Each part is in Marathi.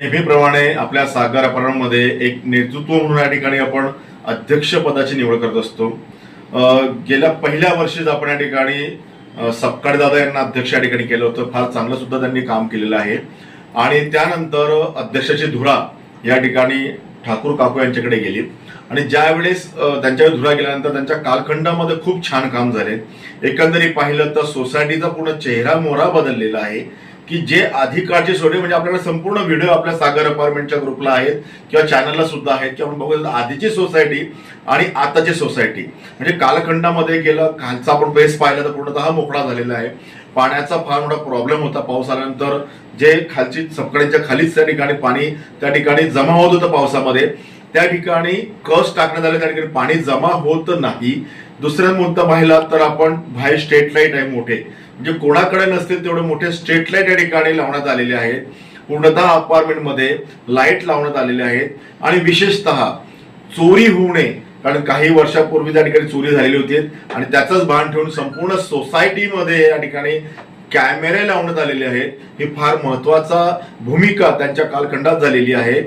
नेहमीप्रमाणे आपल्या सागर अपार्टमेंटमध्ये एक नेतृत्व म्हणून या ठिकाणी आपण अध्यक्ष पदाची निवड करत असतो। गेल्या पहिल्या वर्षीच आपण या ठिकाणी सपकाळे दादा यांना अध्यक्ष या ठिकाणी केलं होतं। फार चांगलं सुद्धा त्यांनी काम केलेलं आहे आणि त्यानंतर अध्यक्षाची धुरा या ठिकाणी ठाकूर काकू यांच्याकडे गेली आणि ज्यावेळेस त्यांच्याकडे धुरा गेल्यानंतर त्यांच्या कालखंडामध्ये खूप छान काम झाले। एकंदरीत पाहिलं तर सोसायटीचा पूर्ण चेहरा मोहरा बदललेला आहे की जे आधी काळचे सोडे म्हणजे आपल्याला संपूर्ण व्हिडिओ आपल्या सागर अपार्टमेंटच्या ग्रुपला आहेत किंवा चॅनलला सुद्धा आहेत की आपण बघू आधीची सोसायटी आणि आताची सोसायटी म्हणजे कालखंडामध्ये गेलं। खालचा आपण बेस पाहिला तर पूर्णतः मोकळा झालेला आहे। पाण्याचा फार मोठा प्रॉब्लेम होता। पाऊस आल्यानंतर जे खालची सपकाळ्यांच्या खालीच त्या ठिकाणी पाणी त्या ठिकाणी जमा होत होतं पावसामध्ये, त्या ठिकाणी कस टाकण्यात आले, त्या ठिकाणी पाणी जमा होत नाही। दुसरा मुद्दा पाहिला तर आपण बाहेर स्ट्रीट लाईट आहे मोठे, म्हणजे कोणाकडे नसतील तेवढे मोठे स्ट्रीट लाईट या ठिकाणी लावण्यात आलेले आहेत। पूर्णतः अपार्टमेंटमध्ये लाईट लावण्यात आलेले आहेत आणि विशेषतः चोरी होऊ नये, कारण काही वर्षापूर्वी त्या ठिकाणी चोरी झालेली होती आणि त्याचंच भान ठेवून संपूर्ण सोसायटीमध्ये या ठिकाणी कॅमेरे लावण्यात आलेले आहेत। ही फार महत्वाचा भूमिका त्यांच्या कालखंडात झालेली आहे।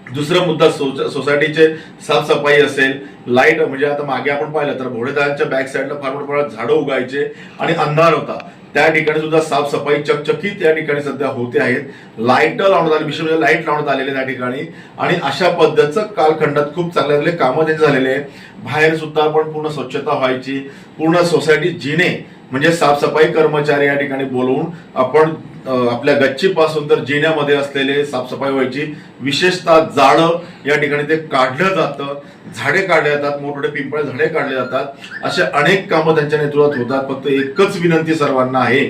दुसरा मुद्दा सोसायटीचे साफसफाई असेल, लाईट म्हणजे आता मागे आपण पाहिलं तर भोडेदारांच्या बॅक साईडला फार मोठ्या प्रमाणात झाडं उगायचे आणि अंधार होता, त्या ठिकाणी सुद्धा साफसफाई चकचकीत या ठिकाणी सध्या होते आहेत। लाईट लावण्यात आली, विशेष म्हणजे लाईट लावण्यात आलेले त्या ठिकाणी आणि अशा पद्धतीचं कालखंडात खूप चांगले कामं त्यांचे झालेले आहे। बाहेर सुद्धा आपण पूर्ण स्वच्छता व्हायची, पूर्ण सोसायटी जिने म्हणजे साफसफाई कर्मचारी या ठिकाणी बोलवून आपण आपल्या गच्चीपासून तर जिन्यामध्ये असलेले साफसफाई व्हायची। विशेषतः जाळं या ठिकाणी ते काढलं जातं, झाडे काढले जातात, मोठमोठे पिंपळ झाडे काढले जातात। असे अनेक कामं त्यांच्या नेतृत्वात होतात। फक्त एकच विनंती सर्वांना आहे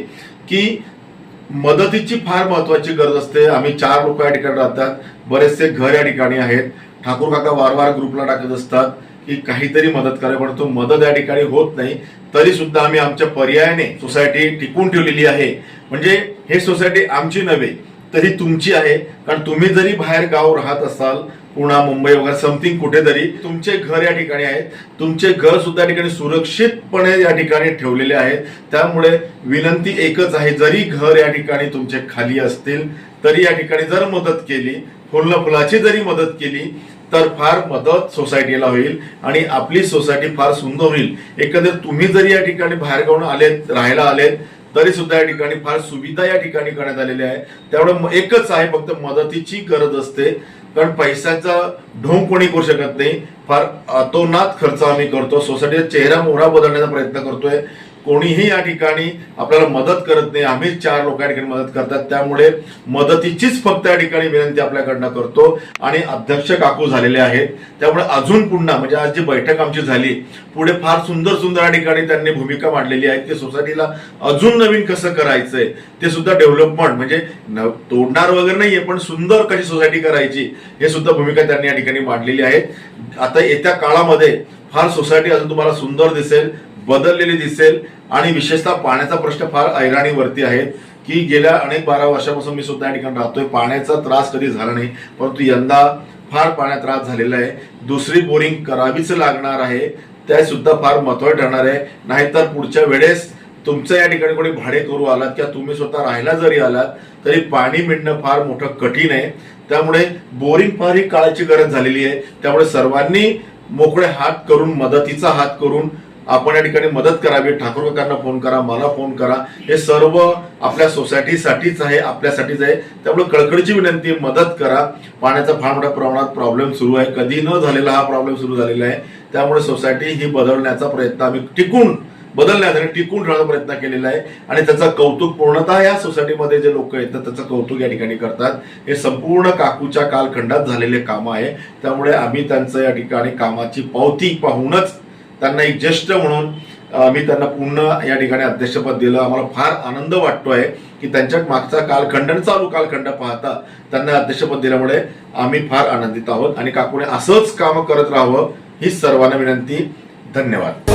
की मदतीची फार महत्वाची गरज असते। आम्ही 4 लोक या ठिकाणी राहतात, बरेचसे घर या ठिकाणी आहेत। ठाकूर काका वारंवार ग्रुपला टाकत असतात की काहीतरी मदत करा, पण तो मदत या ठिकाणी होत नाही। तरी सुद्धा आम्ही आमच्या पर्यायाने सोसायटी टिकून ठेवलेली आहे। म्हणजे हे सोसायटी आमची नव्हे तरी तुमची आहे, कारण तुम्ही जरी बाहेर गाव राहत असाल, पुणे मुंबई वगैरे समथिंग कुठेतरी तुमचे घर या ठिकाणी आहेत, तुमचे घर सुद्धा या ठिकाणी सुरक्षितपणे या ठिकाणी ठेवलेले आहेत। त्यामुळे विनंती एकच आहे, जरी घर या ठिकाणी तुमचे खाली असतील तरी या ठिकाणी जर मदत केली, फुलाची जरी मदत केली तर फार मदत सोसायटीला होईल आणि आपली सोसायटी फार सुंदर होईल। एकंदर तुम्ही जरी या ठिकाणी बाहेर गावून आलेत, राहायला आलेत तरी सुद्धा या ठिकाणी फार सुविधा या ठिकाणी करण्यात आलेल्या आहे। त्यामुळे एकच आहे, फक्त मदतीची गरज असते, कारण पैशाचा ढोंग कोणी करू शकत नाही। फार अतोनात खर्च आम्ही करतो, सोसायटीचा चेहरा मोहरा बदलण्याचा प्रयत्न करतोय। कोणीही या ठिकाणी आपल्याला मदत करत नाही, आम्हीच 4 लोक या ठिकाणी मदत करतात। त्यामुळे मदतीचीच फक्त या ठिकाणी विनंती आपल्याकडनं करतो आणि अध्यक्ष काकू झालेले आहेत। त्यामुळे अजून पुन्हा म्हणजे आज जी बैठक आमची झाली, पुढे फार सुंदर या ठिकाणी त्यांनी भूमिका मांडलेली आहे की सोसायटीला अजून नवीन कसं करायचंय, ते सुद्धा डेव्हलपमेंट म्हणजे तोडणार वगैरे नाहीये, पण सुंदर कशी सोसायटी करायची हे सुद्धा भूमिका त्यांनी या ठिकाणी मांडलेली आहे। आता येत्या काळामध्ये फार सोसायटी अजून तुम्हाला सुंदर दिसेल, बदललेली दिसेल आणि विशेषतः पाण्याचा प्रश्न फार ऐराणीवरती आहे की गेल्या अनेक 12 वर्षापासून मी सुद्धा या ठिकाणी राहतोय। पाण्याचा त्रास कधी झाला नाही, परंतु यंदा फार पाण्याचा त्रास झालेला आहे। दुसरी बोरिंग करावीच लागणार आहे, त्या सुद्धा फार महत्त्वाचं ठरणार आहे। नाहीतर पुढच्या वेळेस तुमचं या ठिकाणी कोणी भाडे करू आलात किंवा तुम्ही स्वतः राहायला जरी आलात तरी पाणी मिळणं फार मोठं कठीण आहे। त्यामुळे बोरिंग फार ही काळाची गरज झालेली आहे। त्यामुळे सर्वांनी मोकळे हात करून, मदतीचा हात करून आपण या ठिकाणी मदत करावी। ठाकूर काकांना फोन करा, मला फोन करा, हे सर्व आपल्या सोसायटीसाठीच आहे, आपल्यासाठीच आहे। त्यामुळे कळकळीची विनंती, मदत करा। पाण्याचा फार मोठ्या प्रमाणात प्रॉब्लेम सुरू आहे, कधी न झालेला हा प्रॉब्लेम सुरू झालेला आहे। त्यामुळे सोसायटी ही बदलण्याचा प्रयत्न आम्ही टिकून राहण्याचा प्रयत्न केलेला आहे आणि त्याचं कौतुक पूर्णतः या सोसायटीमध्ये जे लोक आहेत त्याचं कौतुक या ठिकाणी करतात। हे संपूर्ण काकूच्या कालखंडात झालेले काम आहे। त्यामुळे आम्ही त्यांचं या ठिकाणी कामाची पावती पाहूनच त्यांना एक ज्येष्ठ म्हणून मी त्यांना पुन्हा या ठिकाणी अध्यक्षपद दिलं। आम्हाला फार आनंद वाटतोय की त्यांच्या मागचा कालखंड आणि चालू कालखंड पाहता त्यांना अध्यक्षपद दिल्यामुळे आम्ही फार आनंदित आहोत आणि काकूने असंच काम करत राहावं ही सर्वांना विनंती। धन्यवाद।